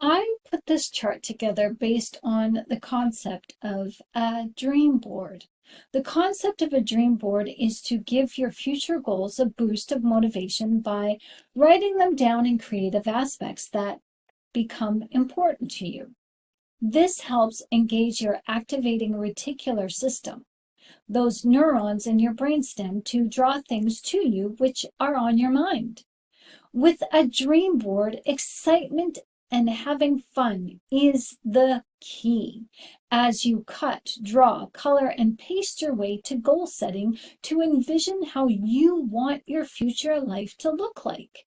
I put this chart together based on the concept of a dream board. The concept of a dream board is to give your future goals a boost of motivation by writing them down in creative aspects that become important to you. This helps engage your activating reticular system, those neurons in your brainstem, to draw things to you which are on your mind. With a dream board, excitement and having fun is the key as you cut, draw, color, and paste your way to goal setting to envision how you want your future life to look like.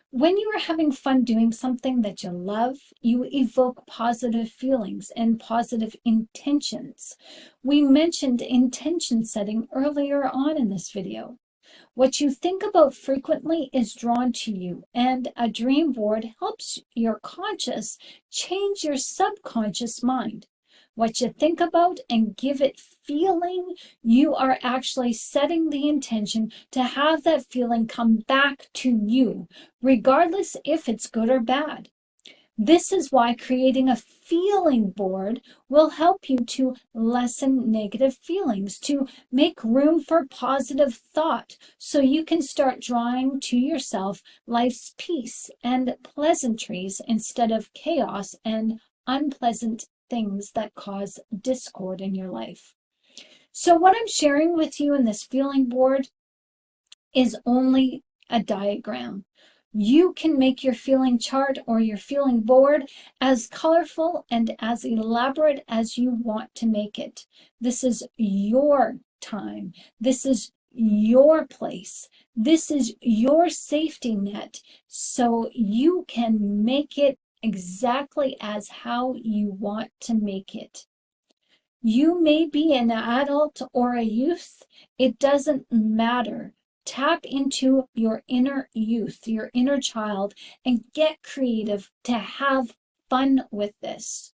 When you are having fun doing something that you love, you evoke positive feelings and positive intentions. We mentioned intention setting earlier on in this video. What you think about frequently is drawn to you, and a dream board helps your conscious change your subconscious mind. What you think about and give it feeling, you are actually setting the intention to have that feeling come back to you, regardless if it's good or bad. This is why creating a feeling board will help you to lessen negative feelings, to make room for positive thought, so you can start drawing to yourself life's peace and pleasantries instead of chaos and unpleasant things that cause discord in your life. So what I'm sharing with you in this feeling board is only a diagram. You can make your feeling chart or your feeling board as colorful and as elaborate as you want to make it. This is your time. This is your place. This is your safety net, so you can make it exactly as how you want to make it. You may be an adult or a youth. It doesn't matter. Tap into your inner youth, your inner child, and get creative to have fun with this.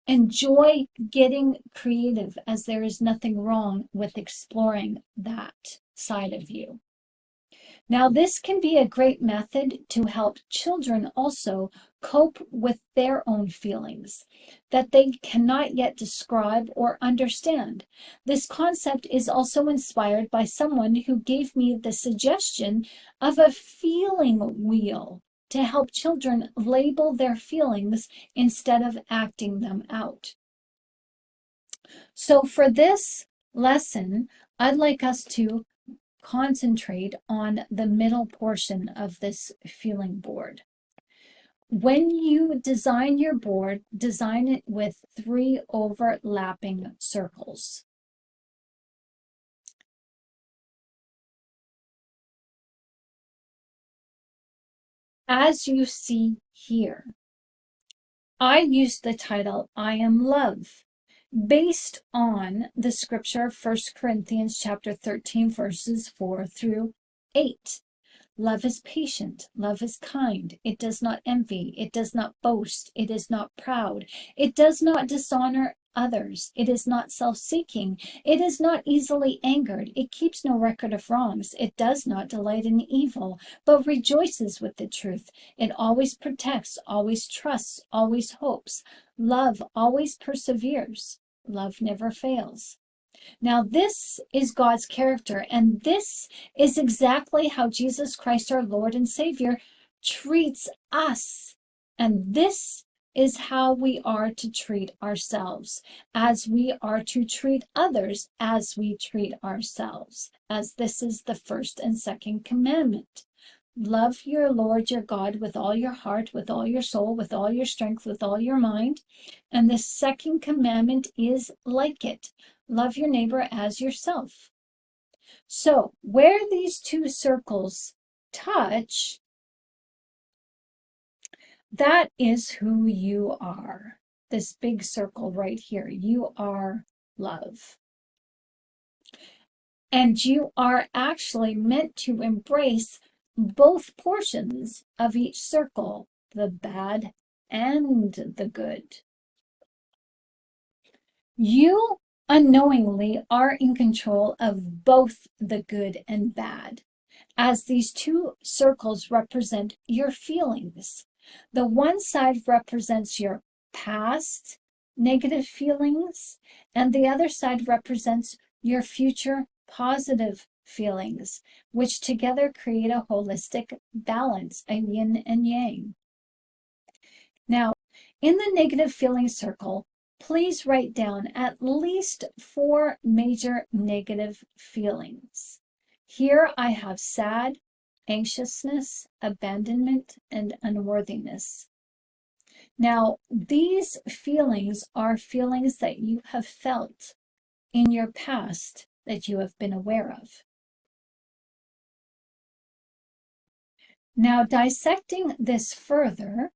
Enjoy getting creative, as there is nothing wrong with exploring that side of you. Now, this can be a great method to help children also cope with their own feelings that they cannot yet describe or understand. This concept is also inspired by someone who gave me the suggestion of a feeling wheel to help children label their feelings instead of acting them out. So for this lesson, I'd like us to concentrate on the middle portion of this feeling board. When you design your board, design it with 3 overlapping circles. As you see here, I used the title, I Am Love, based on the scripture, 1 Corinthians chapter 13, verses 4 through 8. Love is patient. Love is kind. It does not envy. It does not boast. It is not proud. It does not dishonor others. It is not self-seeking. It is not easily angered. It keeps no record of wrongs. It does not delight in evil, but rejoices with the truth. It always protects, always trusts, always hopes. Love always perseveres. Love never fails. Now, this is God's character, and this is exactly how Jesus Christ, our Lord and Savior, treats us. And this is how we are to treat ourselves, as we are to treat others as we treat ourselves, as this is the first and second commandment. Love your Lord your God with all your heart, with all your soul, with all your strength, with all your mind. And the second commandment is like it. Love your neighbor as yourself. So where these 2 circles touch, that is who you are. This big circle right here, you are love. And you are actually meant to embrace both portions of each circle, the bad and the good. You unknowingly are in control of both the good and bad, as these 2 circles represent your feelings. The one side represents your past negative feelings, and the other side represents your future positive feelings, which together create a holistic balance, a yin and yang. Now, in the negative feeling circle, please write down at least 4 major negative feelings. Here I have sad, anxiousness, abandonment, and unworthiness. Now, these feelings are feelings that you have felt in your past that you have been aware of. Now, dissecting this further,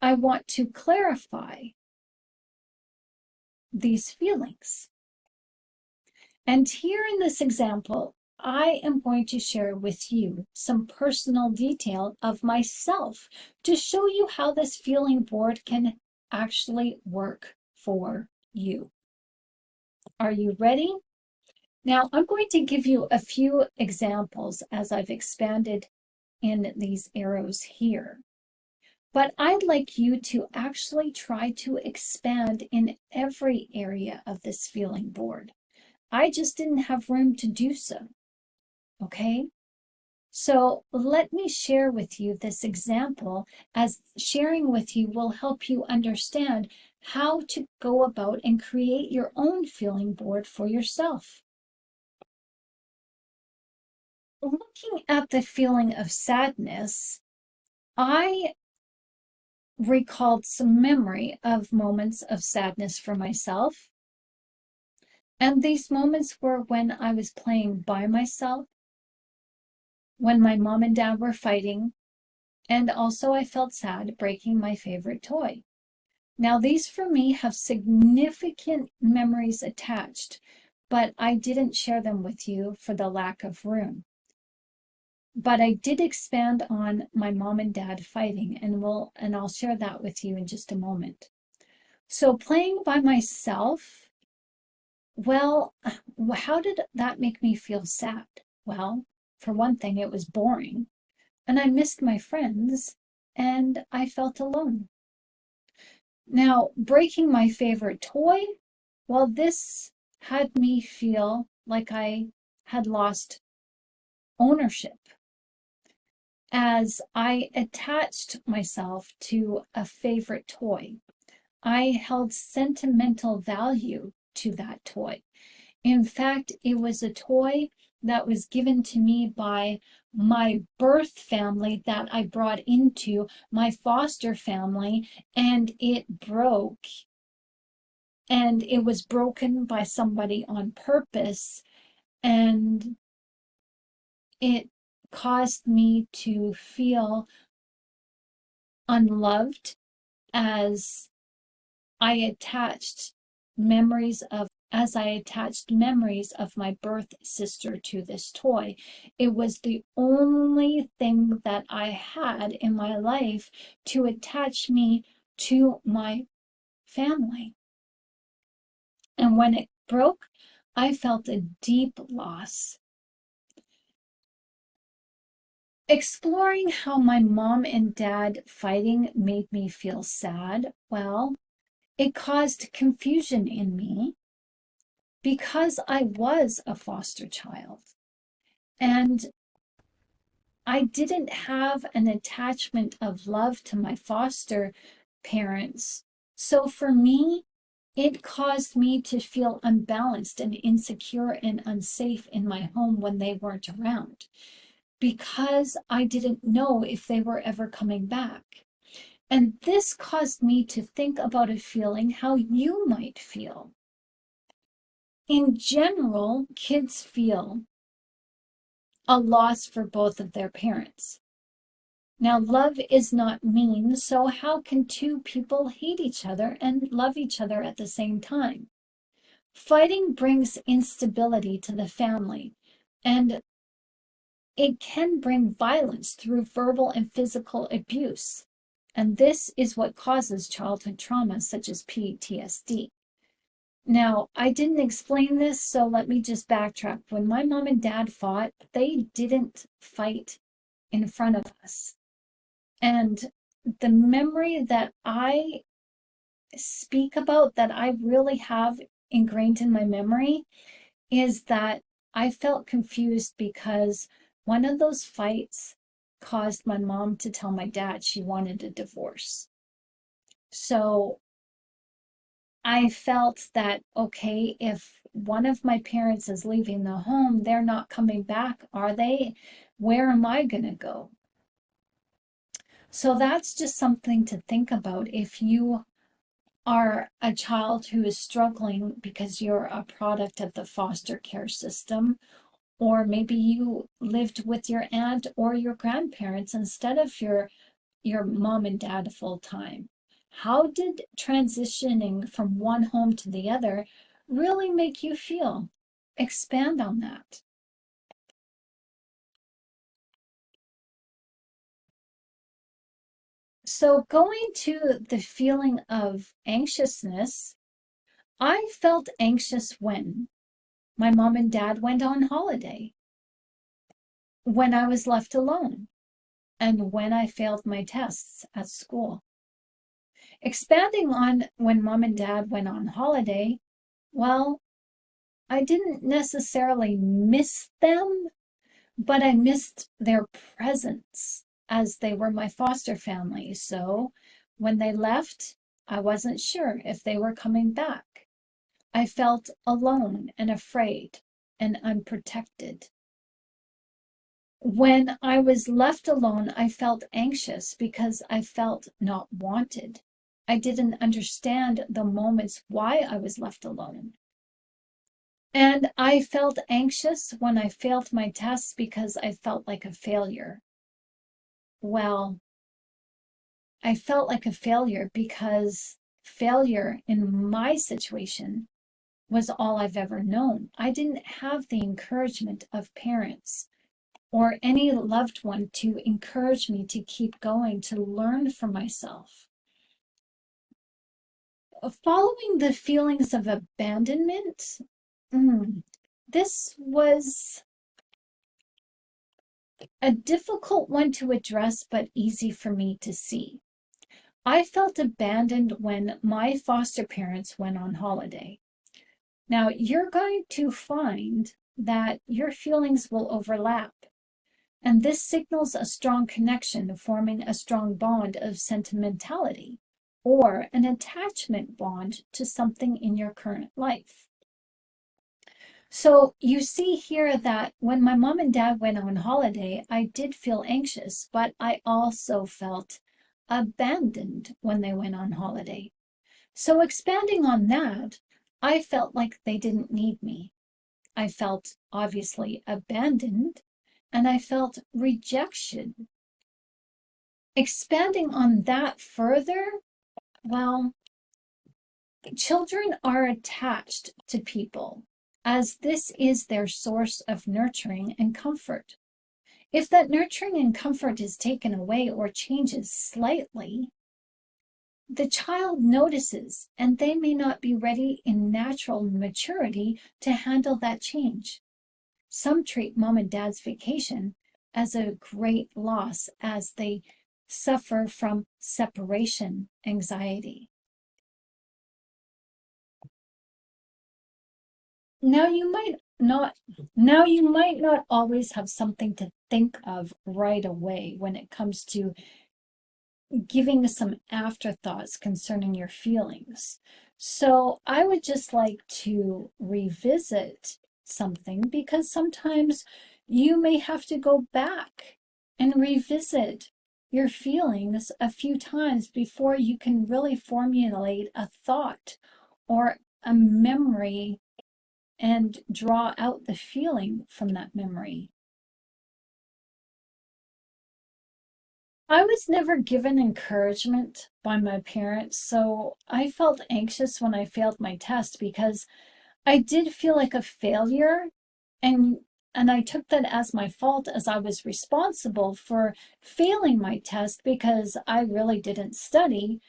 I want to clarify these feelings. And here in this example, I am going to share with you some personal detail of myself to show you how this feeling board can actually work for you. Are you ready? Now, I'm going to give you a few examples as I've expanded in these arrows here. But I'd like you to actually try to expand in every area of this feeling board. I just didn't have room to do so. Okay? So let me share with you this example, as sharing with you will help you understand how to go about and create your own feeling board for yourself. Looking at the feeling of sadness, I recalled some memory of moments of sadness for myself. And these moments were when I was playing by myself, when my mom and dad were fighting, and also I felt sad breaking my favorite toy. Now, these for me have significant memories attached, but I didn't share them with you for the lack of room. But I did expand on my mom and dad fighting, and I'll share that with you in just a moment. So playing by myself, well, how did that make me feel sad? Well, for one thing, it was boring, and I missed my friends, and I felt alone. Now, breaking my favorite toy, well, this had me feel like I had lost ownership, as I attached myself to a favorite toy. I held sentimental value to that toy. In fact, it was a toy that was given to me by my birth family that I brought into my foster family, and it broke. And it was broken by somebody on purpose, and it caused me to feel unloved, as I attached memories of my birth sister to this toy. It was the only thing that I had in my life to attach me to my family. And when it broke, I felt a deep loss. Exploring how my mom and dad fighting made me feel sad, well, it caused confusion in me because I was a foster child and I didn't have an attachment of love to my foster parents. So for me, it caused me to feel unbalanced and insecure and unsafe in my home when they weren't around, because I didn't know if they were ever coming back. And this caused me to think about a feeling how you might feel. In general, kids feel a loss for both of their parents. Now, love is not mean, so how can two people hate each other and love each other at the same time? Fighting brings instability to the family, and it can bring violence through verbal and physical abuse. And this is what causes childhood trauma, such as PTSD. Now, I didn't explain this, so let me just backtrack. When my mom and dad fought, they didn't fight in front of us. And the memory that I speak about, that I really have ingrained in my memory, is that I felt confused because one of those fights caused my mom to tell my dad she wanted a divorce. So I felt that, okay, if one of my parents is leaving the home, they're not coming back, are they? Where am I going to go? So that's just something to think about if you are a child who is struggling because you're a product of the foster care system, or maybe you lived with your aunt or your grandparents instead of your mom and dad full time. How did transitioning from one home to the other really make you feel? Expand on that. So, going to the feeling of anxiousness, I felt anxious when my mom and dad went on holiday, when I was left alone, and when I failed my tests at school. Expanding on when mom and dad went on holiday, well, I didn't necessarily miss them, but I missed their presence as they were my foster family. So when they left, I wasn't sure if they were coming back. I felt alone and afraid and unprotected. When I was left alone, I felt anxious because I felt not wanted. I didn't understand the moments why I was left alone. And I felt anxious when I failed my tests because I felt like a failure. Well, I felt like a failure because failure in my situation was all I've ever known. I didn't have the encouragement of parents or any loved one to encourage me to keep going, to learn for myself. Following the feelings of abandonment, this was a difficult one to address, but easy for me to see. I felt abandoned when my foster parents went on holiday. Now, you're going to find that your feelings will overlap, and this signals a strong connection, forming a strong bond of sentimentality or an attachment bond to something in your current life. So you see here that when my mom and dad went on holiday, I did feel anxious, but I also felt abandoned when they went on holiday. So expanding on that, I felt like they didn't need me. I felt obviously abandoned, and I felt rejection. Expanding on that further, well, children are attached to people, as this is their source of nurturing and comfort. If that nurturing and comfort is taken away or changes slightly, the child notices, and they may not be ready in natural maturity to handle that change. Some treat mom and dad's vacation as a great loss as they suffer from separation anxiety. Now you might not always have something to think of right away when it comes to giving some afterthoughts concerning your feelings. So I would just like to revisit something because sometimes you may have to go back and revisit your feelings a few times before you can really formulate a thought or a memory and draw out the feeling from that memory. I was never given encouragement by my parents, so I felt anxious when I failed my test because I did feel like a failure, and I took that as my fault, as I was responsible for failing my test because I really didn't study.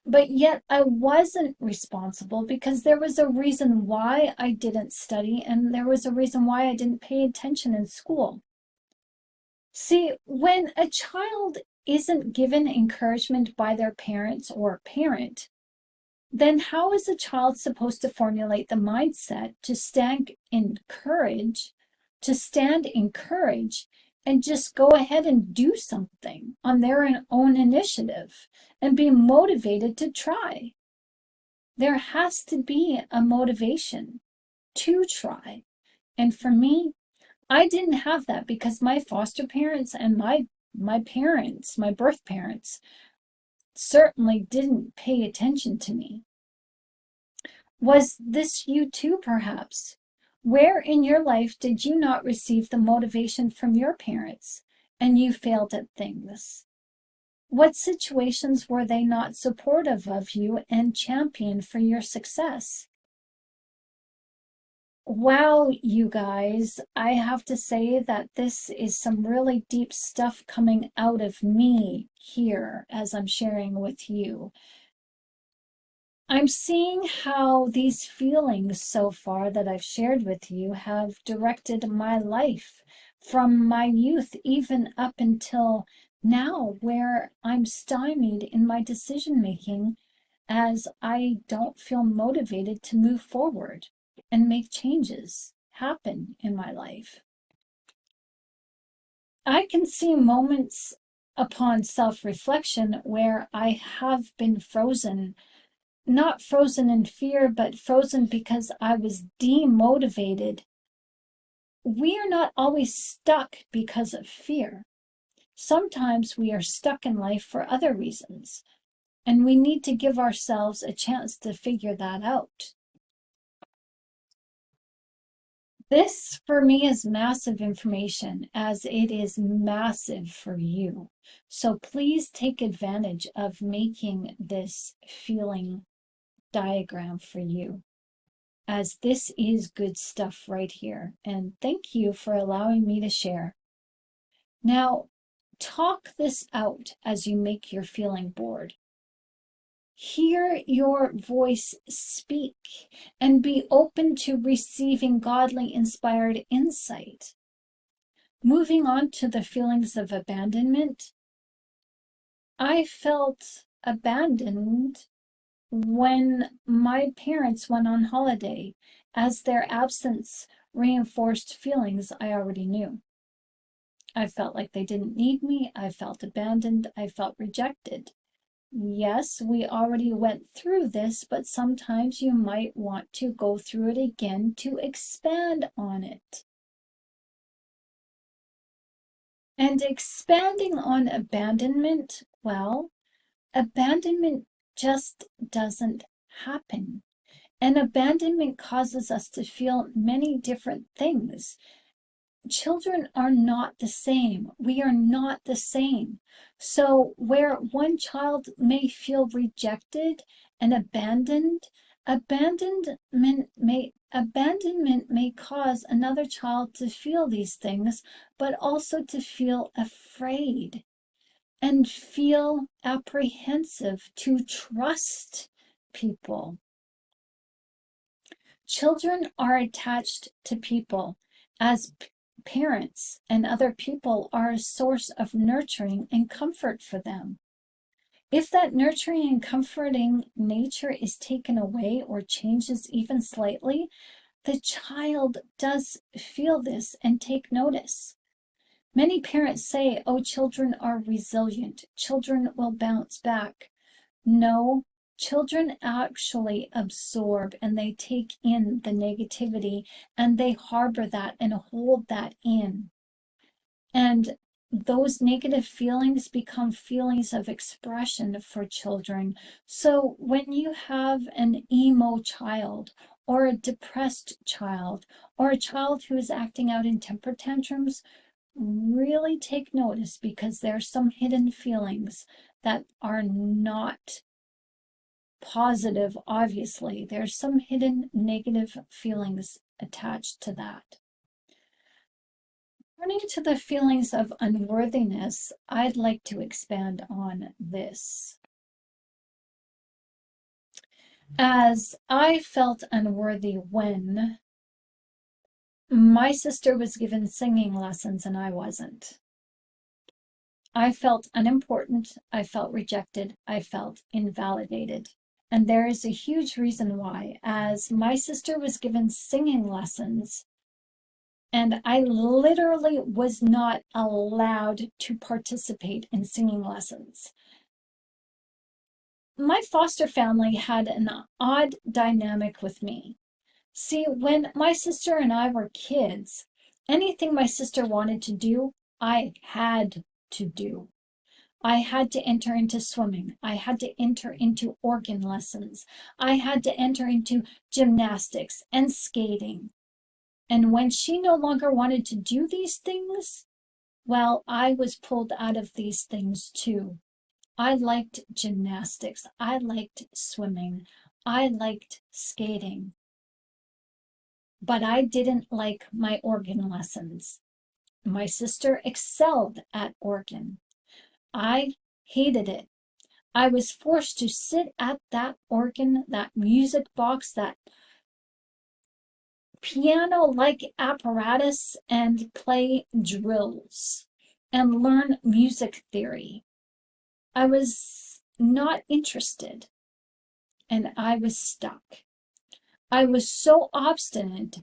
But yet I wasn't responsible because there was a reason why I didn't study, and there was a reason why I didn't pay attention in school. See, when a child isn't given encouragement by their parents or parent, then how is a child supposed to formulate the mindset to stand in courage, and just go ahead and do something on their own initiative and be motivated to try? There has to be a motivation to try. And for me, I didn't have that because my foster parents and my parents, my birth parents, certainly didn't pay attention to me. Was this you too, perhaps? Where in your life did you not receive the motivation from your parents and you failed at things? What situations were they not supportive of you and championed for your success? Wow, you guys, I have to say that this is some really deep stuff coming out of me here as I'm sharing with you. I'm seeing how these feelings so far that I've shared with you have directed my life from my youth even up until now, where I'm stymied in my decision making as I don't feel motivated to move forward and make changes happen in my life. I can see moments upon self-reflection where I have been frozen, not frozen in fear, but frozen because I was demotivated. We are not always stuck because of fear. Sometimes we are stuck in life for other reasons, and we need to give ourselves a chance to figure that out. This for me is massive information, as it is massive for you. So please take advantage of making this feeling diagram for you, as this is good stuff right here. And thank you for allowing me to share. Now, talk this out as you make your feeling board. Hear your voice speak and be open to receiving godly inspired insight. Moving on to the feelings of abandonment, I felt abandoned when my parents went on holiday, as their absence reinforced feelings I already knew. I felt like they didn't need me. I felt abandoned. I felt rejected. Yes, we already went through this, but sometimes you might want to go through it again to expand on it. And expanding on abandonment, well, abandonment just doesn't happen. And abandonment causes us to feel many different things. Children are not the same. We are not the same. So where one child may feel rejected and abandoned, abandonment may cause another child to feel these things, but also to feel afraid and feel apprehensive to trust people. Children are attached to people as parents, and other people are a source of nurturing and comfort for them. If that nurturing and comforting nature is taken away or changes even slightly, the child does feel this and take notice. Many parents say, oh, children are resilient. Children will bounce back. No, children actually absorb and they take in the negativity and they harbor that and hold that in. And those negative feelings become feelings of expression for children. So when you have an emo child or a depressed child or a child who is acting out in temper tantrums, really take notice, because there's some hidden feelings that are not positive. Obviously, there's some hidden negative feelings attached to that. Turning to the feelings of unworthiness, I'd like to expand on this. As I felt unworthy when my sister was given singing lessons and I wasn't. I felt unimportant, I felt rejected, I felt invalidated. And there is a huge reason why, as my sister was given singing lessons, and I literally was not allowed to participate in singing lessons. My foster family had an odd dynamic with me. See, when my sister and I were kids, anything my sister wanted to do, I had to do. I had to enter into swimming. I had to enter into organ lessons. I had to enter into gymnastics and skating. And when she no longer wanted to do these things, well, I was pulled out of these things too. I liked gymnastics. I liked swimming. I liked skating. But I didn't like my organ lessons. My sister excelled at organ. I hated it. I was forced to sit at that organ, that music box, that piano-like apparatus and play drills and learn music theory. I was not interested and I was stuck. I was so obstinate,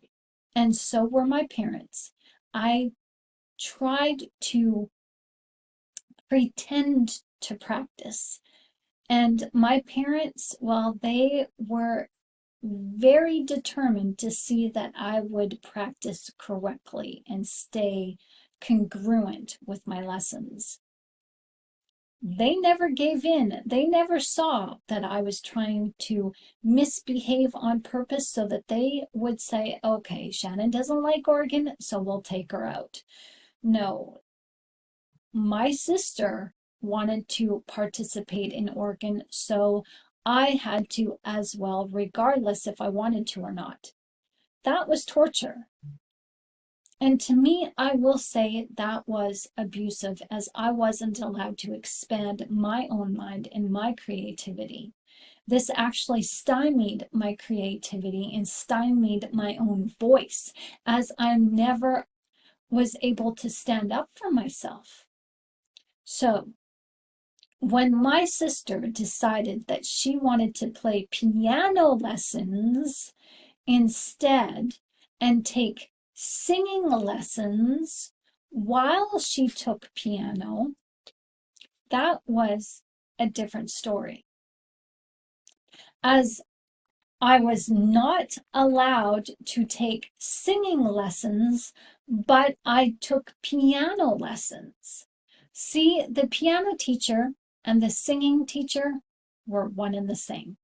and so were my parents. I tried to pretend to practice. And my parents, well, they were very determined to see that I would practice correctly and stay congruent with my lessons. They never gave in. They never saw that I was trying to misbehave on purpose so that they would say, okay, Shannon doesn't like organ, so we'll take her out. No, my sister wanted to participate in organ, so I had to as well, regardless if I wanted to or not. That was torture. And to me, I will say that was abusive, as I wasn't allowed to expand my own mind and my creativity. This actually stymied my creativity and stymied my own voice, as I never was able to stand up for myself. So, when my sister decided that she wanted to play piano lessons instead and take singing lessons while she took piano, that was a different story. As I was not allowed to take singing lessons, but I took piano lessons. See, the piano teacher and the singing teacher were one and the same.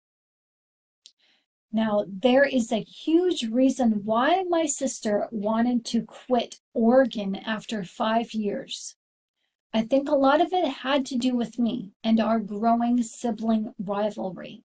Now, there is a huge reason why my sister wanted to quit organ after 5 years. I think a lot of it had to do with me and our growing sibling rivalry.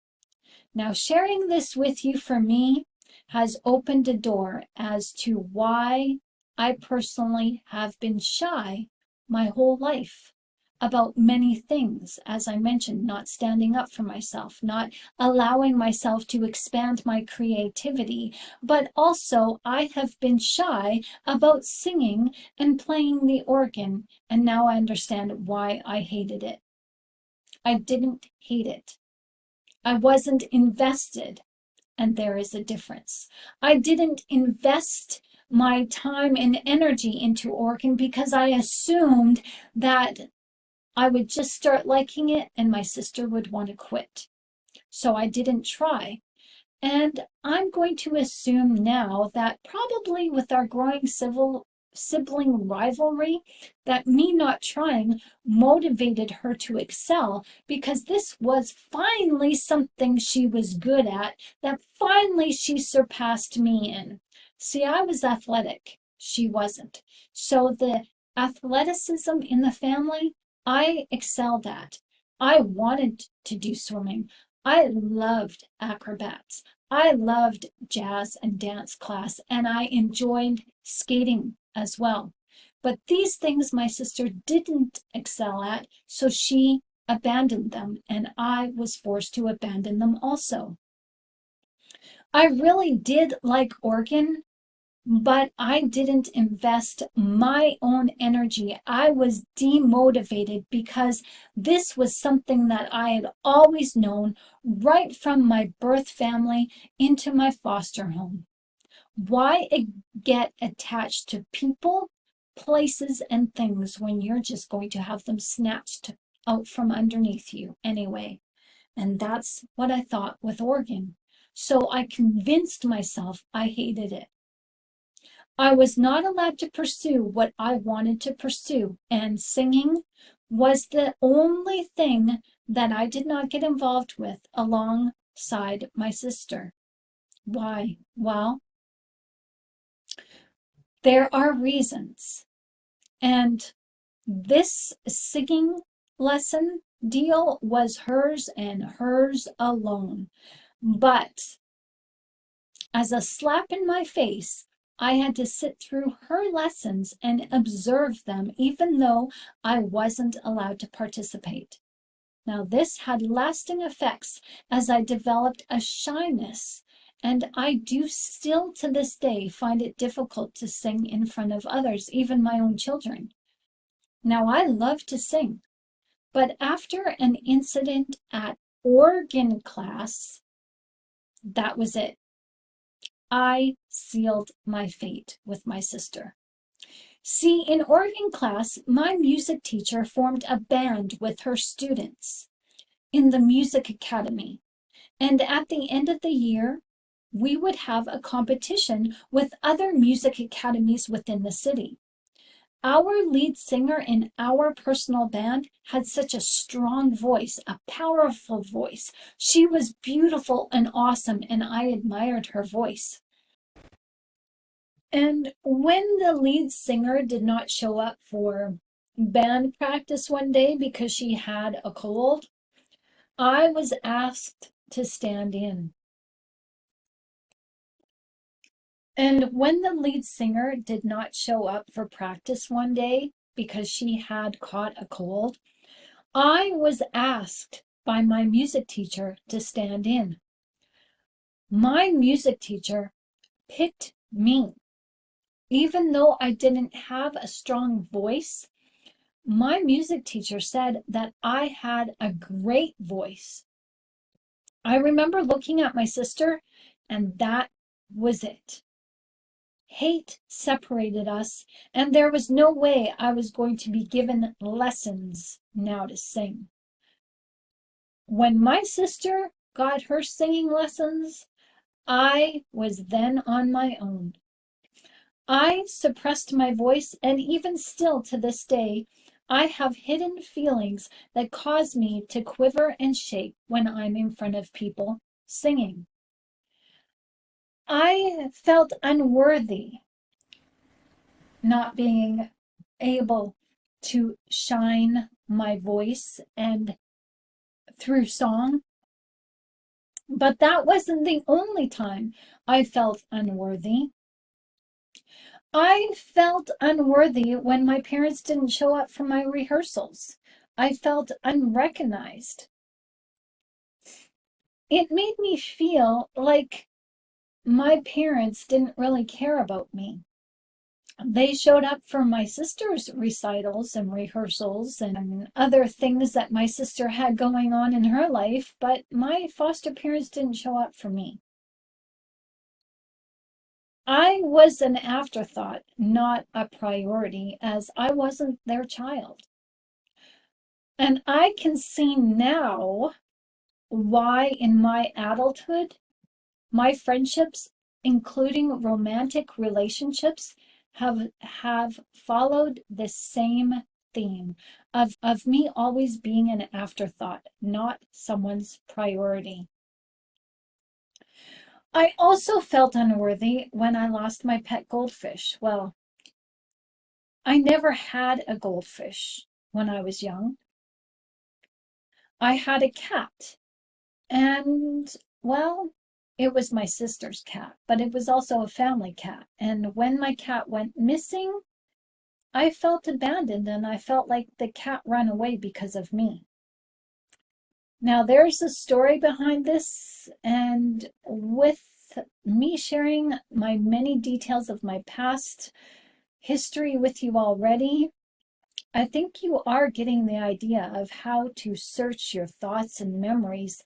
Now, sharing this with you for me has opened a door as to why I personally have been shy my whole life about many things. As I mentioned, not standing up for myself, not allowing myself to expand my creativity, but also I have been shy about singing and playing the organ, and now I understand why I hated it. I didn't hate it. I wasn't invested, and there is a difference. I didn't invest my time and energy into organ because I assumed that I would just start liking it and my sister would want to quit. So I didn't try. And I'm going to assume now that probably with our growing sibling rivalry, that me not trying motivated her to excel, because this was finally something she was good at, that finally she surpassed me in. See, I was athletic. She wasn't. So the athleticism in the family, I excelled at. I wanted to do swimming. I loved acrobats. I loved jazz and dance class, and I enjoyed skating as well. But these things my sister didn't excel at, so she abandoned them, and I was forced to abandon them also. I really did like organ, but I didn't invest my own energy. I was demotivated because this was something that I had always known right from my birth family into my foster home. Why get attached to people, places, and things when you're just going to have them snatched out from underneath you anyway? And that's what I thought with Oregon. So I convinced myself I hated it. I was not allowed to pursue what I wanted to pursue, and singing was the only thing that I did not get involved with alongside my sister. Why? Well, there are reasons. And this singing lesson deal was hers and hers alone. But as a slap in my face, I had to sit through her lessons and observe them, even though I wasn't allowed to participate. Now, this had lasting effects as I developed a shyness, and I do still to this day find it difficult to sing in front of others, even my own children. Now, I love to sing, but after an incident at organ class, that was it. I sealed my fate with my sister. See, in organ class, my music teacher formed a band with her students in the music academy. And at the end of the year, we would have a competition with other music academies within the city. Our lead singer in our personal band had such a strong voice, a powerful voice. She was beautiful and awesome, and I admired her voice. And when the lead singer did not show up for band practice one day because she had a cold, I was asked to stand in. And when the lead singer did not show up for practice one day because she had caught a cold, I was asked by my music teacher to stand in. My music teacher picked me. Even though I didn't have a strong voice, my music teacher said that I had a great voice. I remember looking at my sister, and that was it. Hate separated us, and there was no way I was going to be given lessons now to sing. When my sister got her singing lessons, I was then on my own. I suppressed my voice, and even still to this day, I have hidden feelings that cause me to quiver and shake when I'm in front of people singing. I felt unworthy not being able to shine my voice and through song. But that wasn't the only time I felt unworthy. I felt unworthy when my parents didn't show up for my rehearsals. I felt unrecognized. It made me feel like my parents didn't really care about me. They showed up for my sister's recitals and rehearsals and other things that my sister had going on in her life, but my foster parents didn't show up for me. I was an afterthought, not a priority, as I wasn't their child. And I can see now why in my adulthood, my friendships, including romantic relationships, have followed the same theme of me always being an afterthought, not someone's priority. I also felt unworthy when I lost my pet goldfish. Well, I never had a goldfish when I was young. I had a cat, and well, it was my sister's cat, but it was also a family cat. And when my cat went missing, I felt abandoned and I felt like the cat ran away because of me. Now, there's a story behind this, and with with me sharing my many details of my past history with you already, I think you are getting the idea of how to search your thoughts and memories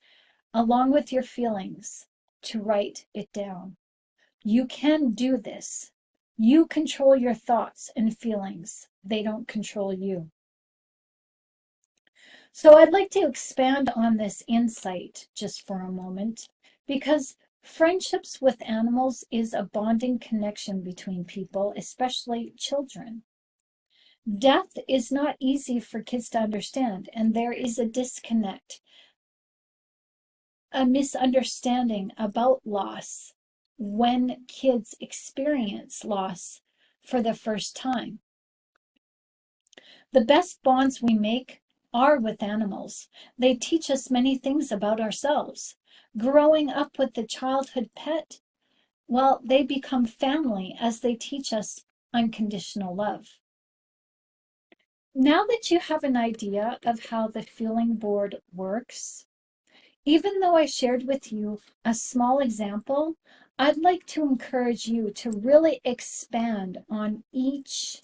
along with your feelings to write it down. You can do this. You control your thoughts and feelings. They don't control you. So I'd like to expand on this insight just for a moment, because friendships with animals is a bonding connection between people, especially children. Death is not easy for kids to understand, and there is a disconnect, a misunderstanding about loss when kids experience loss for the first time. The best bonds we make are with animals. They teach us many things about ourselves. Growing up with the childhood pet, well, they become family as they teach us unconditional love. Now that you have an idea of how the feeling board works, even though I shared with you a small example, I'd like to encourage you to really expand on each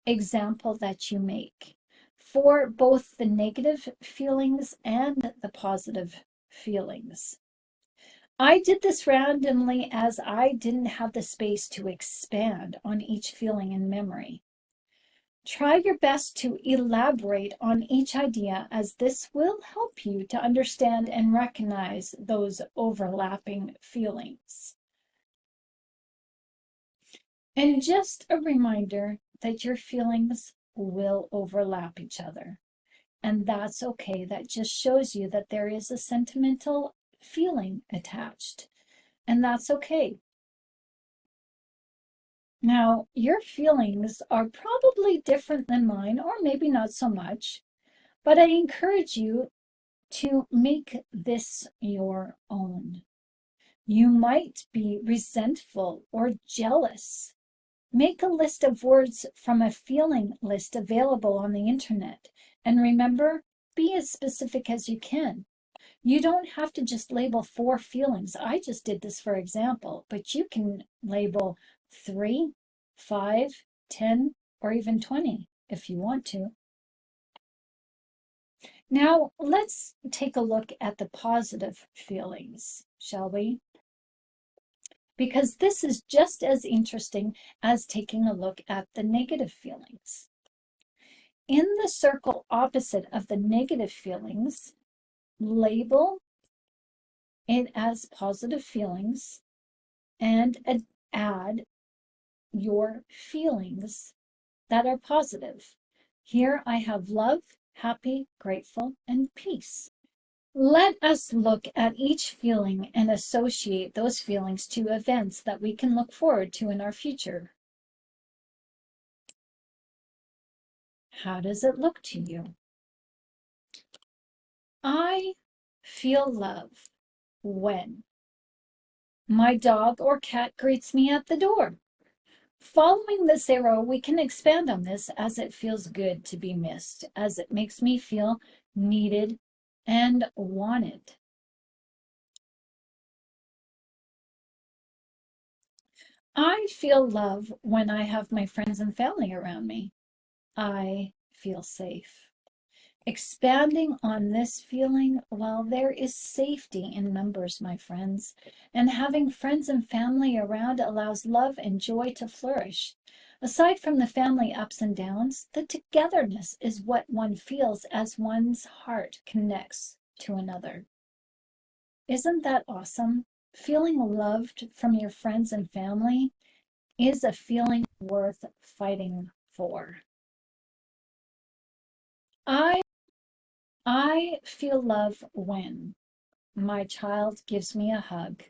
example that you make for both the negative feelings and the positive feelings. I did this randomly as I didn't have the space to expand on each feeling and memory. Try your best to elaborate on each idea, as this will help you to understand and recognize those overlapping feelings. And just a reminder that your feelings will overlap each other. And that's okay. That just shows you that there is a sentimental feeling attached. And that's okay. Now, your feelings are probably different than mine, or maybe not so much, but I encourage you to make this your own. You might be resentful or jealous. Make a list of words from a feeling list available on the internet. And remember, be as specific as you can. You don't have to just label 4 feelings. I just did this for example, but you can label 3, 5, 10, or even 20 if you want to. Now, let's take a look at the positive feelings, shall we? Because this is just as interesting as taking a look at the negative feelings. In the circle opposite of the negative feelings, label it as positive feelings and add your feelings that are positive. Here I have love, happy, grateful, and peace. Let us look at each feeling and associate those feelings to events that we can look forward to in our future. How does it look to you? I feel love when my dog or cat greets me at the door. Following this arrow, we can expand on this, as it feels good to be missed, as it makes me feel needed and wanted. I feel love when I have my friends and family around me. I feel safe. Expanding on this feeling, well, there is safety in numbers, my friends, and having friends and family around allows love and joy to flourish. Aside from the family ups and downs, the togetherness is what one feels as one's heart connects to another. Isn't that awesome? Feeling loved from your friends and family is a feeling worth fighting for. I feel love when my child gives me a hug.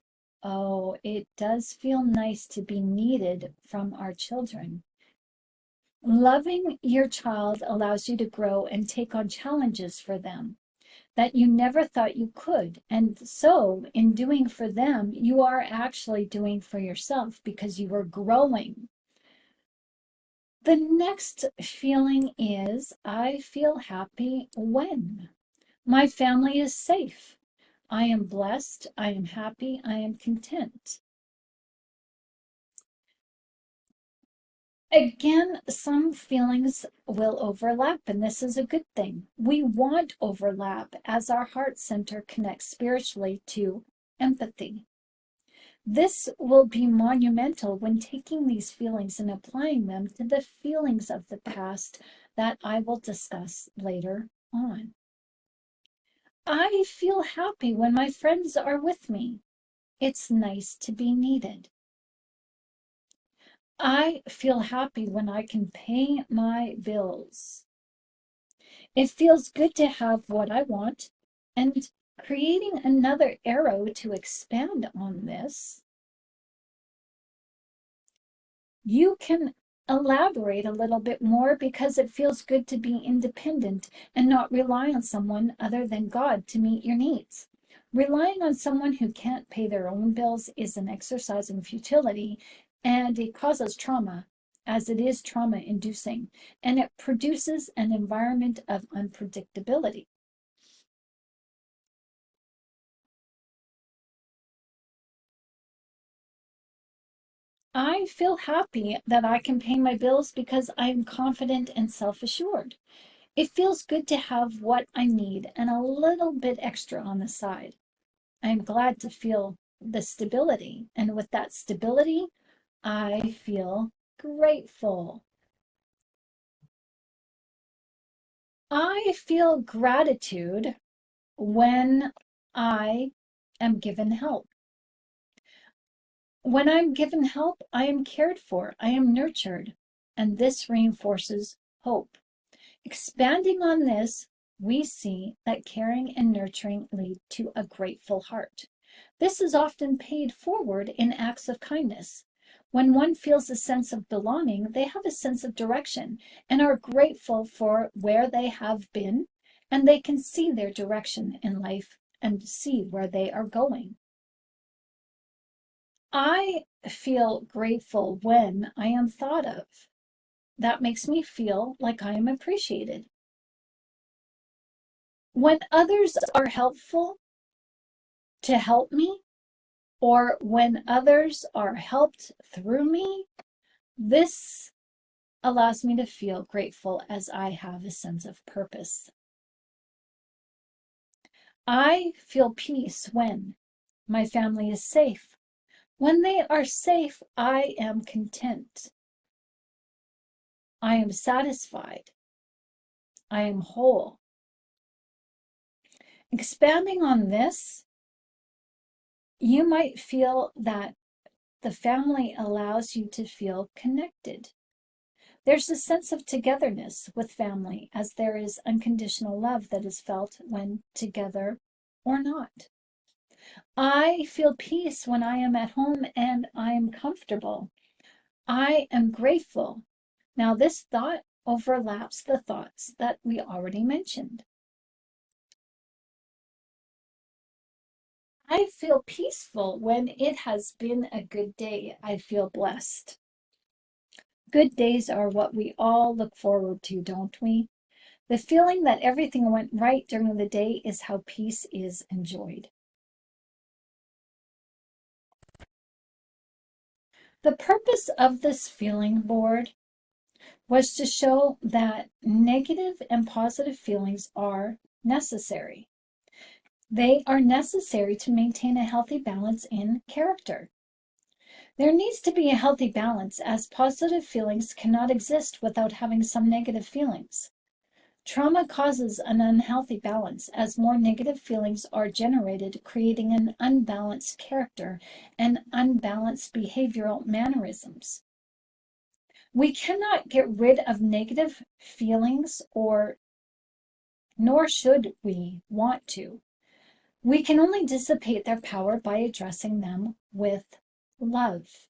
Oh, it does feel nice to be needed from our children. Loving your child allows you to grow and take on challenges for them that you never thought you could. And so, in doing for them, you are actually doing for yourself because you are growing. The next feeling is I feel happy when my family is safe. I am blessed, I am happy, I am content. Again, some feelings will overlap, and this is a good thing. We want overlap as our heart center connects spiritually to empathy. This will be monumental when taking these feelings and applying them to the feelings of the past that I will discuss later on. I feel happy when my friends are with me. It's nice to be needed. I feel happy when I can pay my bills. It feels good to have what I want. And creating another arrow to expand on this, you can elaborate a little bit more because it feels good to be independent and not rely on someone other than God to meet your needs. Relying on someone who can't pay their own bills is an exercise in futility, and it causes trauma, as it is trauma inducing, and it produces an environment of unpredictability. I feel happy that I can pay my bills because I'm confident and self-assured. It feels good to have what I need and a little bit extra on the side. I'm glad to feel the stability, and with that stability, I feel grateful. I feel gratitude when I am given help. When I'm given help, I am cared for, I am nurtured, and this reinforces hope. Expanding on this, we see that caring and nurturing lead to a grateful heart. This is often paid forward in acts of kindness. When one feels a sense of belonging, they have a sense of direction and are grateful for where they have been, and they can see their direction in life and see where they are going. I feel grateful when I am thought of. That makes me feel like I am appreciated. When others are helpful to help me, or when others are helped through me, this allows me to feel grateful as I have a sense of purpose. I feel peace when my family is safe. When they are safe, I am content. I am satisfied. I am whole. Expanding on this, you might feel that the family allows you to feel connected. There's a sense of togetherness with family, as there is unconditional love that is felt when together or not. I feel peace when I am at home and I am comfortable. I am grateful. Now, this thought overlaps the thoughts that we already mentioned. I feel peaceful when it has been a good day. I feel blessed. Good days are what we all look forward to, don't we? The feeling that everything went right during the day is how peace is enjoyed. The purpose of this feeling board was to show that negative and positive feelings are necessary. They are necessary to maintain a healthy balance in character. There needs to be a healthy balance, as positive feelings cannot exist without having some negative feelings. Trauma causes an unhealthy balance, as more negative feelings are generated, creating an unbalanced character and unbalanced behavioral mannerisms. We cannot get rid of negative feelings, nor should we want to. We can only dissipate their power by addressing them with love.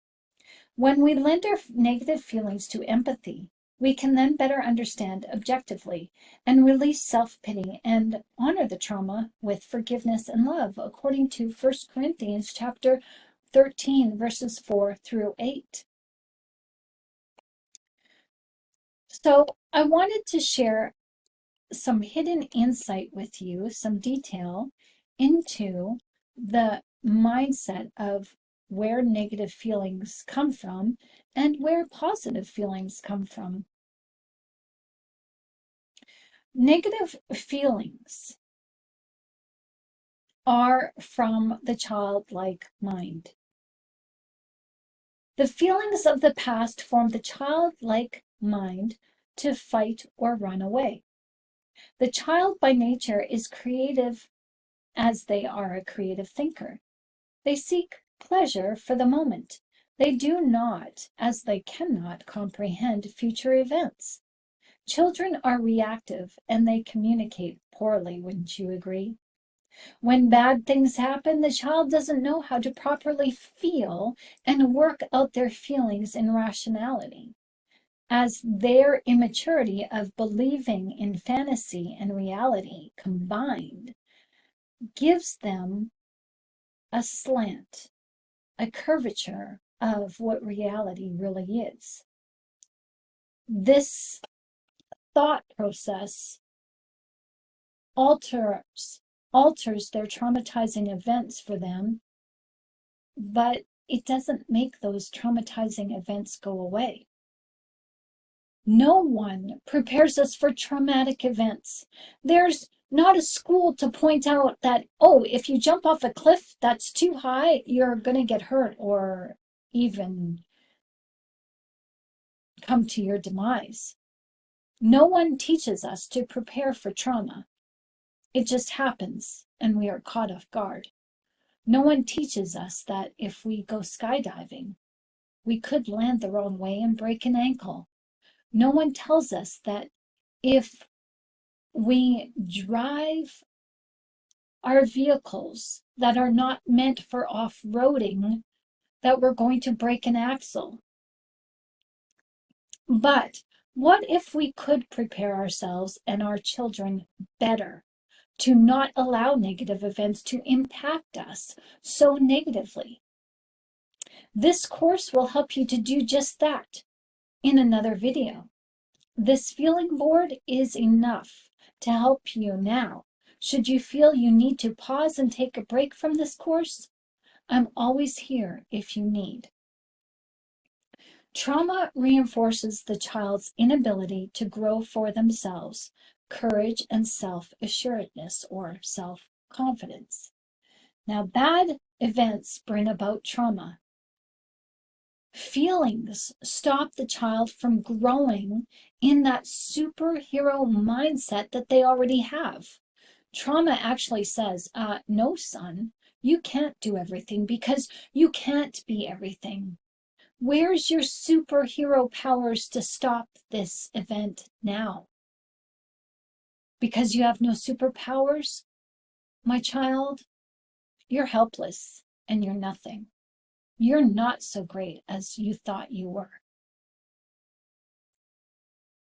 When we lend our negative feelings to empathy, we can then better understand objectively and release self-pity and honor the trauma with forgiveness and love, according to 1 Corinthians chapter 13, verses 4 through 8. So I wanted to share some hidden insight with you, some detail into the mindset of where negative feelings come from and where positive feelings come from. Negative feelings are from the childlike mind. The feelings of the past form the childlike mind to fight or run away. The child by nature is creative as they are a creative thinker. They seek pleasure for the moment. They do not, as they cannot, comprehend future events. Children are reactive and they communicate poorly, wouldn't you agree? When bad things happen, the child doesn't know how to properly feel and work out their feelings in rationality, as their immaturity of believing in fantasy and reality combined gives them a slant, a curvature of what reality really is. This thought process alters their traumatizing events for them, but it doesn't make those traumatizing events go away. No one prepares us for traumatic events. There's not a school to point out that, oh, if you jump off a cliff that's too high, you're going to get hurt or even come to your demise. No one teaches us to prepare for trauma. It just happens and we are caught off guard. No one teaches us that if we go skydiving, we could land the wrong way and break an ankle. No one tells us that if we drive our vehicles that are not meant for off-roading, that we're going to break an axle. But what if we could prepare ourselves and our children better to not allow negative events to impact us so negatively? This course will help you to do just that in another video. This feeling board is enough to help you now. Should you feel you need to pause and take a break from this course, I'm always here if you need. Trauma reinforces the child's inability to grow for themselves, courage and self-assuredness or self-confidence. Now, bad events bring about trauma. Feelings stop the child from growing in that superhero mindset that they already have. Trauma actually says, no, son, you can't do everything because you can't be everything. Where's your superhero powers to stop this event now? Because you have no superpowers, my child, you're helpless and you're nothing. You're not so great as you thought you were.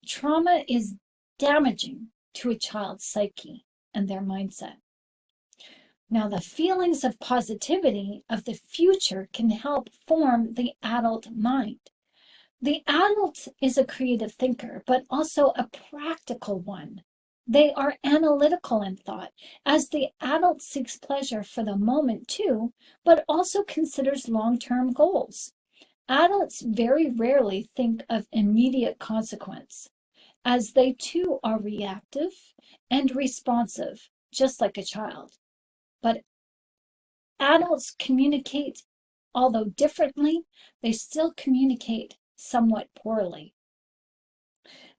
Trauma is damaging to a child's psyche and their mindset. Now, the feelings of positivity of the future can help form the adult mind. The adult is a creative thinker, but also a practical one. They are analytical in thought, as the adult seeks pleasure for the moment too, but also considers long-term goals. Adults very rarely think of immediate consequence, as they too are reactive and responsive, just like a child. But adults communicate, although differently, they still communicate somewhat poorly.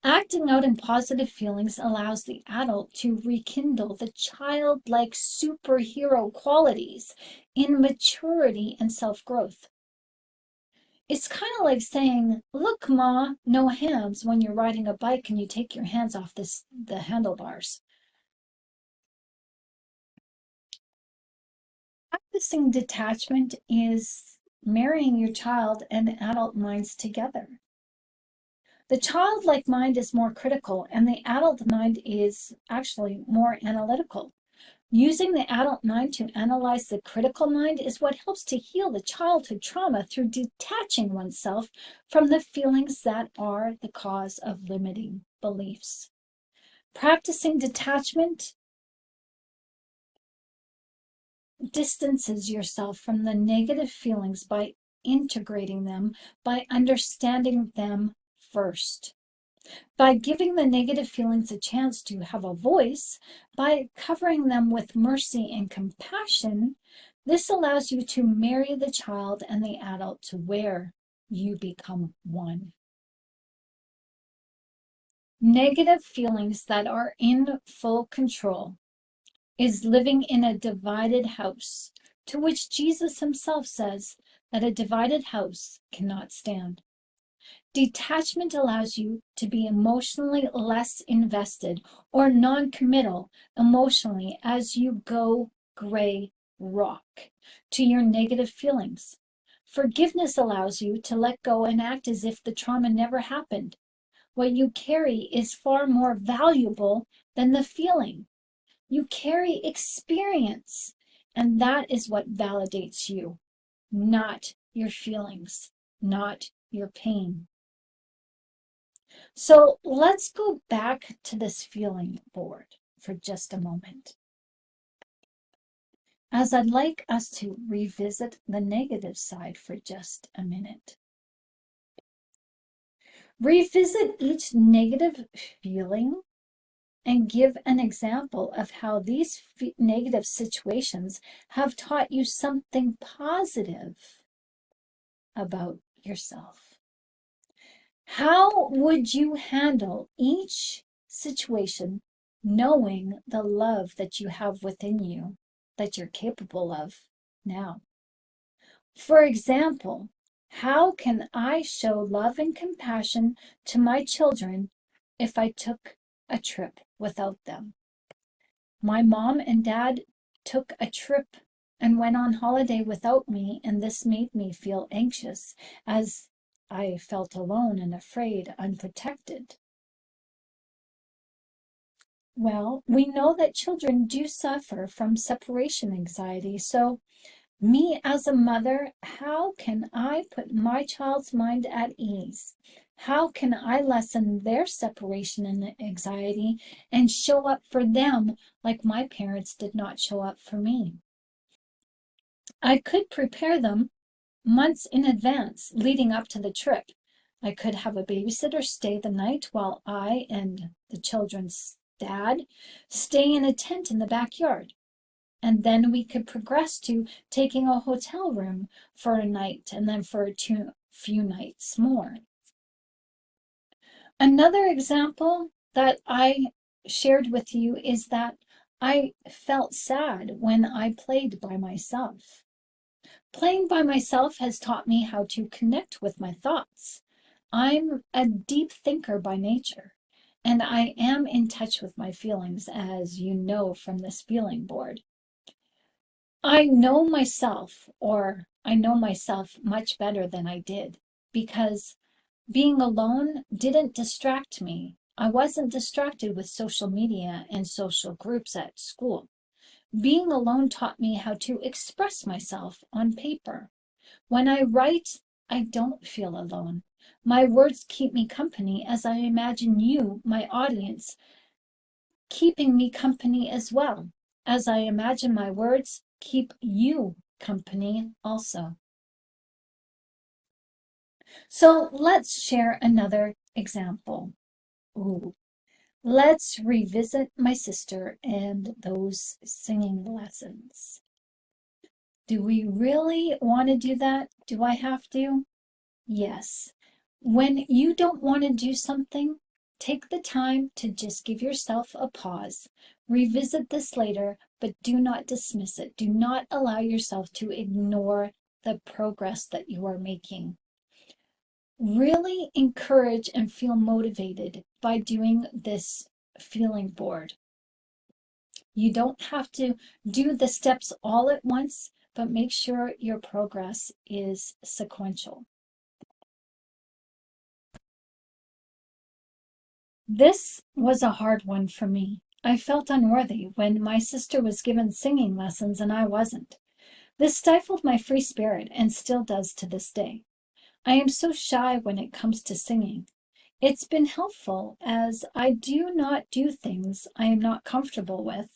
Acting out in positive feelings allows the adult to rekindle the childlike superhero qualities in maturity and self-growth. It's kind of like saying, look, Ma, no hands when you're riding a bike and you take your hands off the handlebars. Practicing detachment is marrying your child and adult minds together. The childlike mind is more critical and the adult mind is actually more analytical. Using the adult mind to analyze the critical mind is what helps to heal the childhood trauma through detaching oneself from the feelings that are the cause of limiting beliefs. Practicing detachment distances yourself from the negative feelings by integrating them, by understanding them first, by giving the negative feelings a chance to have a voice, by covering them with mercy and compassion. This allows you to marry the child and the adult to where you become one. Negative feelings that are in full control is living in a divided house, to which Jesus himself says that a divided house cannot stand. Detachment allows you to be emotionally less invested or non-committal emotionally as you go gray rock to your negative feelings. Forgiveness allows you to let go and act as if the trauma never happened. What you carry is far more valuable than the feeling. You carry experience, and that is what validates you, not your feelings, not your pain. So let's go back to this feeling board for just a moment, as I'd like us to revisit the negative side for just a minute. Revisit each negative feeling and give an example of how these negative situations have taught you something positive about yourself. How would you handle each situation knowing the love that you have within you, that you're capable of now? For example, how can I show love and compassion to my children if I took a trip without them? My mom and dad took a trip and went on holiday without me, and this made me feel anxious as I felt alone and afraid, unprotected. Well, we know that children do suffer from separation anxiety, so me as a mother, how can I put my child's mind at ease? How can I lessen their separation and anxiety and show up for them like my parents did not show up for me? I could prepare them months in advance leading up to the trip. I could have a babysitter stay the night while I and the children's dad stay in a tent in the backyard. And then we could progress to taking a hotel room for a night and then for a few nights more. Another example that I shared with you is that I felt sad when I played by myself. Playing by myself has taught me how to connect with my thoughts. I'm a deep thinker by nature, and I am in touch with my feelings, as you know from this feeling board. I know myself, or I know myself much better than I did, because being alone didn't distract me. I wasn't distracted with social media and social groups at school. Being alone taught me how to express myself on paper. When I write, I don't feel alone. My words keep me company as I imagine you, my audience, keeping me company as well, as I imagine my words keep you company also. So let's share another example. Let's revisit my sister and those singing lessons. Do we really want to do that? Do I have to? Yes. When you don't want to do something, take the time to just give yourself a pause. Revisit this later, but do not dismiss it. Do not allow yourself to ignore the progress that you are making. Really encourage and feel motivated by doing this feeling board. You don't have to do the steps all at once, but make sure your progress is sequential. This was a hard one for me. I felt unworthy when my sister was given singing lessons and I wasn't. This stifled my free spirit and still does to this day. I am so shy when it comes to singing. It's been helpful as I do not do things I am not comfortable with,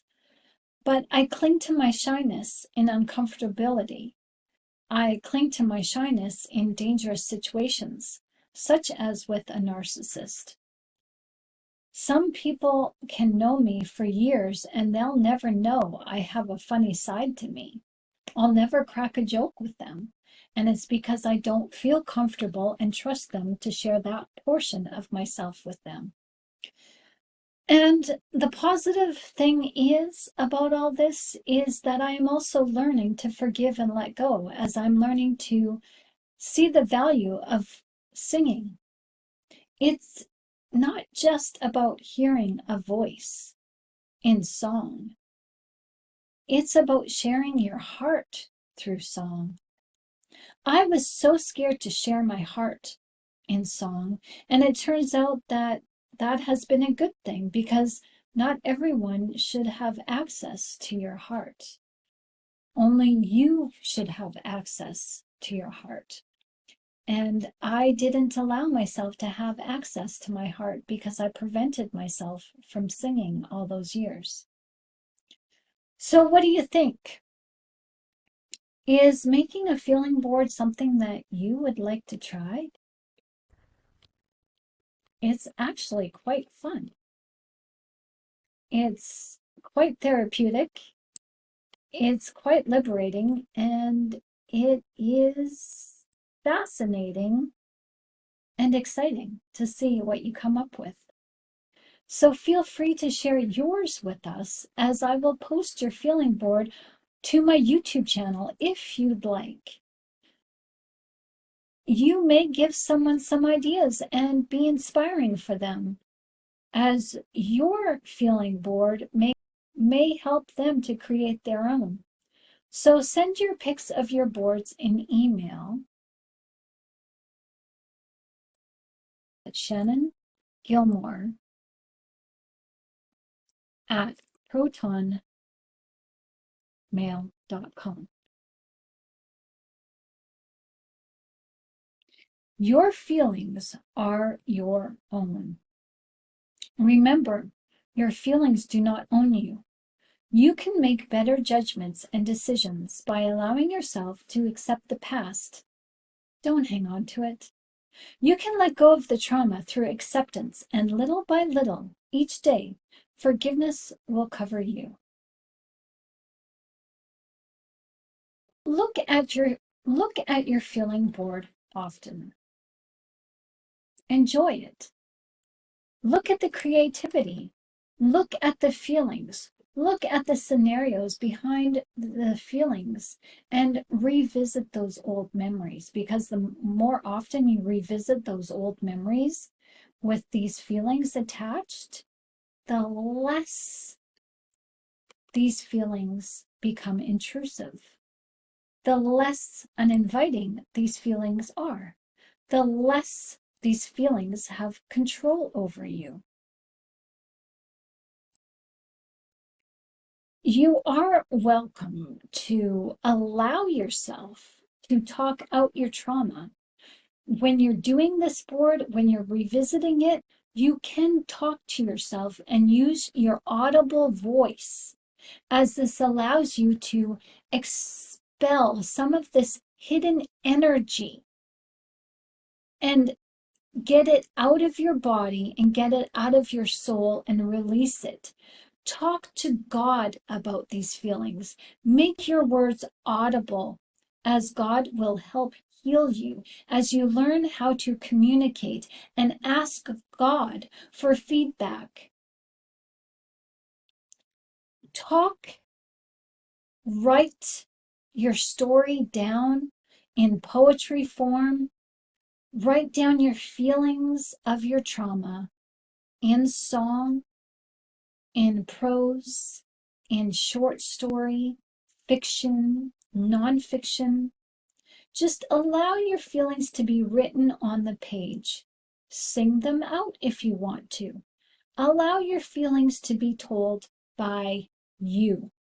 But I cling to my shyness in uncomfortability. I cling to my shyness in dangerous situations, such as with a narcissist. Some people can know me for years and they'll never know I have a funny side to me. I'll never crack a joke with them. And it's because I don't feel comfortable and trust them to share that portion of myself with them. And the positive thing is about all this is that I am also learning to forgive and let go as I'm learning to see the value of singing. It's not just about hearing a voice in song. It's about sharing your heart through song. I was so scared to share my heart in song, and it turns out that that has been a good thing because not everyone should have access to your heart. Only you should have access to your heart. And I didn't allow myself to have access to my heart because I prevented myself from singing all those years. So, what do you think? Is making a feeling board something that you would like to try? It's actually quite fun. It's quite therapeutic. It's quite liberating, and it is fascinating and exciting to see what you come up with. So feel free to share yours with us as I will post your feeling board to my YouTube channel if you'd like. You may give someone some ideas and be inspiring for them, as your feeling board may help them to create their own. So send your pics of your boards in email at shannongilmore@protonmail.com. Your feelings are your own. Remember, your feelings do not own you. You can make better judgments and decisions by allowing yourself to accept the past. Don't hang on to it. You can let go of the trauma through acceptance, and little by little, each day, forgiveness will cover you. Look at your feeling board often. Enjoy it. Look at the creativity. Look at the feelings. Look at the scenarios behind the feelings and revisit those old memories, because the more often you revisit those old memories with these feelings attached, the less these feelings become intrusive. The less uninviting these feelings are, the less these feelings have control over you. You are welcome to allow yourself to talk out your trauma. When you're doing this board, when you're revisiting it, you can talk to yourself and use your audible voice, as this allows you to expel some of this hidden energy and get it out of your body and get it out of your soul and release it. Talk to God about these feelings. Make your words audible, as God will help heal you as you learn how to communicate and ask God for feedback. Talk, write your story down in poetry form. Write down your feelings of your trauma in song, in prose, in short story, fiction, nonfiction. Just allow your feelings to be written on the page. Sing them out if you want to. Allow your feelings to be told by you.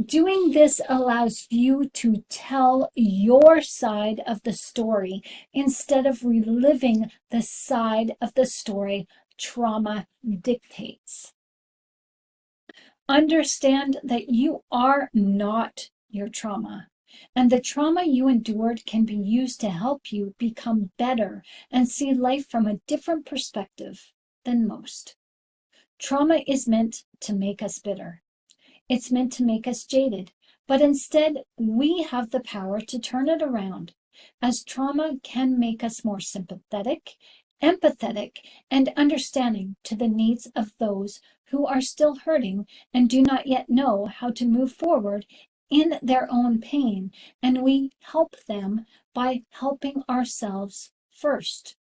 Doing this allows you to tell your side of the story instead of reliving the side of the story trauma dictates. Understand that you are not your trauma, and the trauma you endured can be used to help you become better and see life from a different perspective than most. Trauma is meant to make us bitter. It's meant to make us jaded, but instead we have the power to turn it around, as trauma can make us more sympathetic, empathetic, and understanding to the needs of those who are still hurting and do not yet know how to move forward in their own pain, and we help them by helping ourselves first.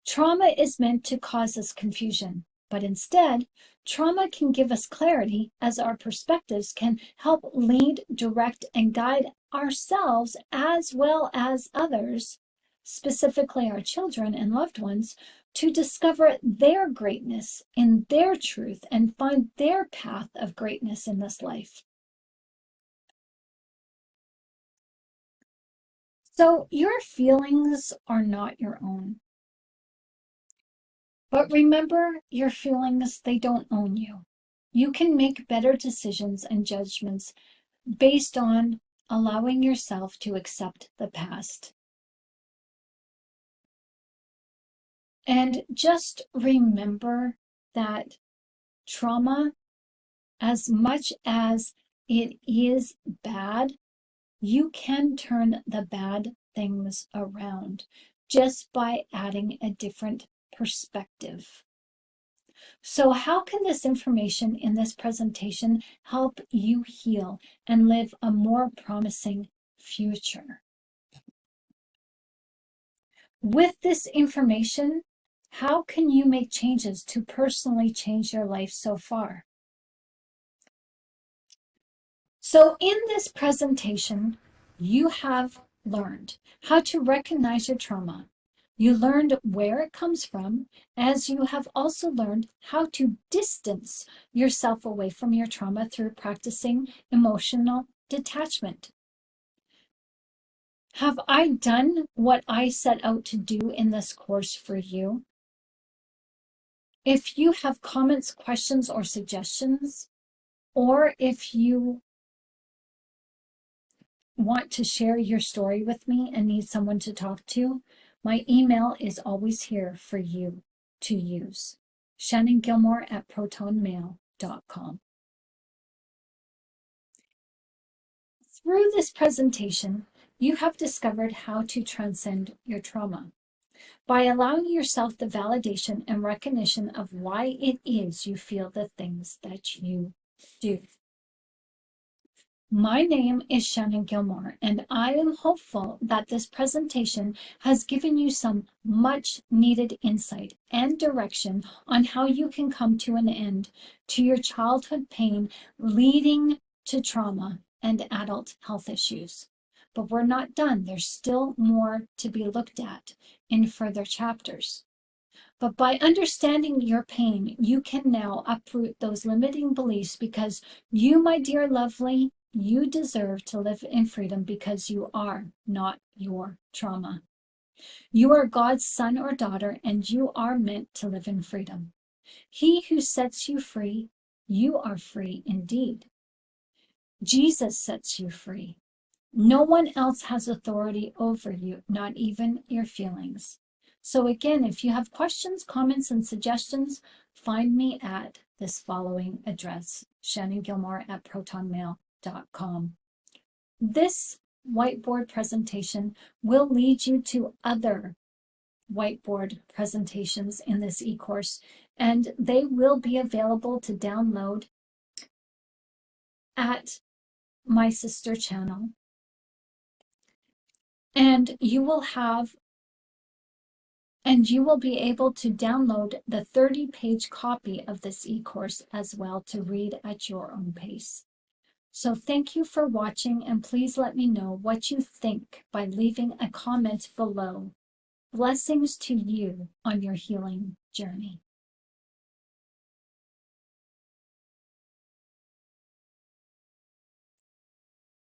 Trauma is meant to cause us confusion, but instead, trauma can give us clarity, as our perspectives can help lead, direct, and guide ourselves as well as others, specifically our children and loved ones, to discover their greatness in their truth and find their path of greatness in this life. So your feelings are not your own. But remember, your feelings, they don't own you. You can make better decisions and judgments based on allowing yourself to accept the past. And just remember that trauma, as much as it is bad, you can turn the bad things around just by adding a different perspective. So how can this information in this presentation help you heal and live a more promising future? With this information, how can you make changes to personally change your life so far? So in this presentation, you have learned how to recognize your trauma. You learned where it comes from, as you have also learned how to distance yourself away from your trauma through practicing emotional detachment. Have I done what I set out to do in this course for you? If you have comments, questions, or suggestions, or if you want to share your story with me and need someone to talk to, my email is always here for you to use. shannongilmore@protonmail.com. Through this presentation, you have discovered how to transcend your trauma by allowing yourself the validation and recognition of why it is you feel the things that you do. My name is Shannon Gilmore, and I am hopeful that this presentation has given you some much needed insight and direction on how you can come to an end to your childhood pain leading to trauma and adult health issues. But we're not done. There's still more to be looked at in further chapters. But by understanding your pain, you can now uproot those limiting beliefs, because you, my dear lovely, you deserve to live in freedom because you are not your trauma. You are God's son or daughter, and you are meant to live in freedom. He who sets you free, you are free indeed. Jesus sets you free. No one else has authority over you, not even your feelings. So again, if you have questions, comments, and suggestions, find me at this following address, shannongilmore@protonmail.com. This whiteboard presentation will lead you to other whiteboard presentations in this e-course, and they will be available to download at my sister channel. And you will be able to download the 30-page copy of this e-course as well to read at your own pace. So thank you for watching, and please let me know what you think by leaving a comment below. Blessings to you on your healing journey.